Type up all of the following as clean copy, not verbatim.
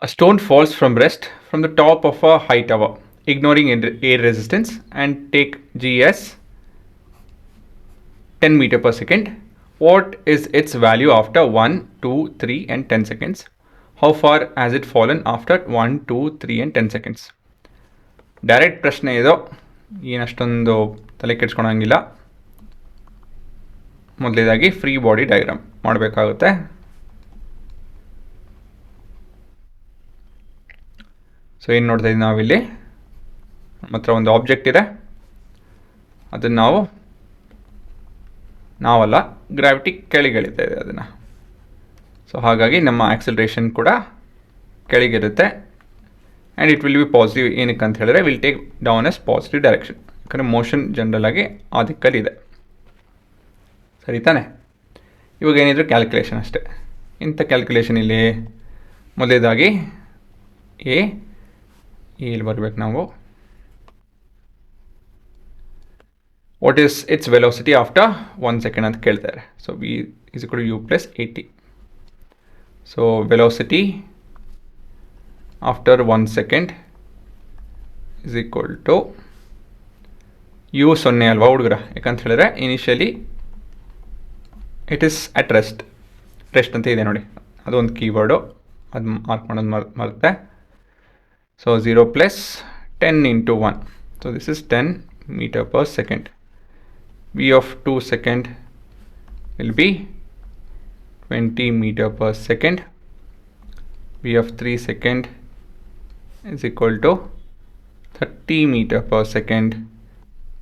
A stone falls from rest from the top of a high tower, ignoring air resistance, and take G as 10 meter per second. What is its value after 1, 2, 3 and 10 seconds? How far has it fallen after 1, 2, 3 and 10 seconds? Direct ಪ್ರಶ್ನೆ ಇದು, ಏನಷ್ಟೊಂದು ತಲೆ ಕೆಡ್ಸ್ಕೊಳಂಗಿಲ್ಲ. ಮೊದಲೇದಾಗಿ free body diagram ಮಾಡಬೇಕಾಗುತ್ತೆ. So ಏನು ನೋಡ್ತಾ ಇದ್ದೀವಿ ನಾವಿಲ್ಲಿ, ನಮ್ಮ ಹತ್ರ ಒಂದು ಆಬ್ಜೆಕ್ಟ್ ಇದೆ. ಅದನ್ನು ನಾವಲ್ಲ, ಗ್ರಾವಿಟಿ ಕೆಳಗಿಳಿತಾ ಇದೆ ಅದನ್ನು. ಸೊ ಹಾಗಾಗಿ ನಮ್ಮ ಆಕ್ಸಲರೇಷನ್ ಕೂಡ ಕೆಳಗಿರುತ್ತೆ. And it will be positive. ಏನಕ್ಕೆ ಅಂತ ಹೇಳಿದ್ರೆ will take down as positive direction. ಯಾಕಂದರೆ ಮೋಷನ್ ಜನರಲ್ ಆಗಿ ಆ ದಿಕ್ಕಲ್ಲಿದೆ. ಸರಿ ತಾನೆ? ಇವಾಗ ಏನಿದ್ರು ಕ್ಯಾಲ್ಕುಲೇಷನ್ ಅಷ್ಟೇ. ಇಂಥ ಕ್ಯಾಲ್ಕುಲೇಷನ್ ಇಲ್ಲಿ ಮೊದಲೇದಾಗಿ ಇಲ್ಲಿ ಬರಬೇಕು ನಾವು. What is it's velocity after 1 second ಅಂತ ಕೇಳ್ತಾರೆ. So v is equal to u plus at. So velocity after 1 second is equal to u 0 ಅಲ್ವಾ ಹುಡುಗರ? ಯಾಕಂತ ಹೇಳಿದ್ರೆ initially it is at rest ಅಂತ ಇದೆ ನೋಡಿ, ಅದೊಂದು ಕೀವರ್ಡು, ಅದು ಮಾರ್ಕ್ ಮಾಡೋದು ಮರುತ್ತೆ. So 0 plus 10 into 1, so this is 10 meter per second. v of 2 second will be 20 meter per second. v of 3 second is equal to 30 meter per second.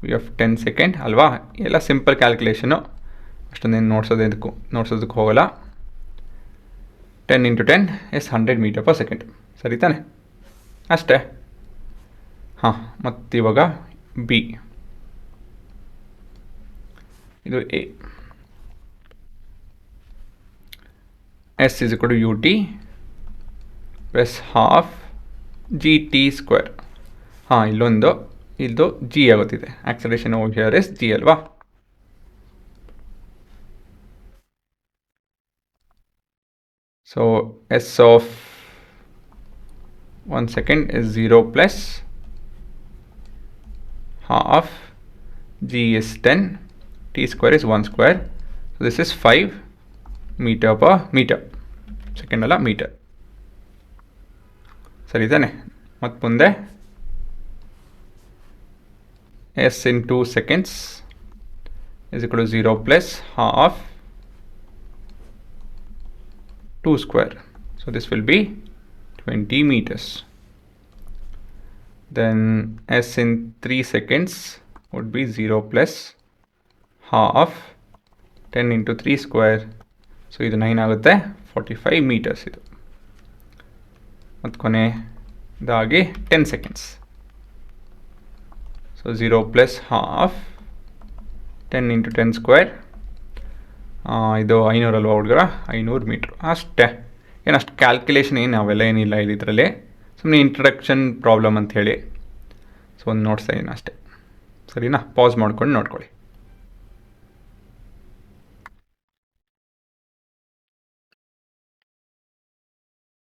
v of 10 second ಅಲ್ವಾ? ಎಲ್ಲ simple calculation, ಅಷ್ಟೊಂದೇನು ನೋಡ್ಸೋದಕ್ಕೆ ಹೋಗಲ್ಲ. 10 into 10 is 100 meter per second. ಸರಿ ತಾನೆ? ಅಷ್ಟೇ. ಹಾಂ, ಮತ್ತಿವಾಗ B, ಇದು A. s is equal to ut plus half gt square. ಹಾಂ, ಇಲ್ಲೊಂದು ಜಿ ಆಗುತ್ತಿದೆ. Acceleration over here is g ಅಲ್ವಾ? So s of 1 second is 0 plus half g is 10, t square is 1 square. So this is 5 meter per meter. Second ಅಲ್ಲ, metre. ಸರಿ ತಾನೆ? ಮತ್ತು ಮುಂದೆ s in 2 seconds is equal to 0 plus half 2 square. So this will be 20 meters. Then s in 3 seconds would be 0 plus half 10 into 3 square. So ಇದು 9 ಆಗುತ್ತೆ, 45 meters ಇದು. ಮತ್ತು ಕೊನೆಯದಾಗಿ 10 seconds. So 0 plus half 10 into 10 square. ಇದು 500 ಅಲ್ವಾ ಹುಡುಗರ? 500 metre ಅಷ್ಟೇ. ಅಷ್ಟು ಕ್ಯಾಲ್ಕುಲೇಷನ್ ಅವೆಲ್ಲ ಏನಿಲ್ಲ ಇದರಲ್ಲಿ, ಸುಮ್ಮನೆ ಇಂಟ್ರಡಕ್ಷನ್ ಪ್ರಾಬ್ಲಮ್ ಅಂತ ಹೇಳಿ. ಸೊ ಒಂದು ನೋಡ್ತಾ ಇದ್ದೀನಿ ಅಷ್ಟೇ. ಸರಿನಾ? ಪಾಸ್ ಮಾಡ್ಕೊಂಡು ನೋಡ್ಕೊಳ್ಳಿ.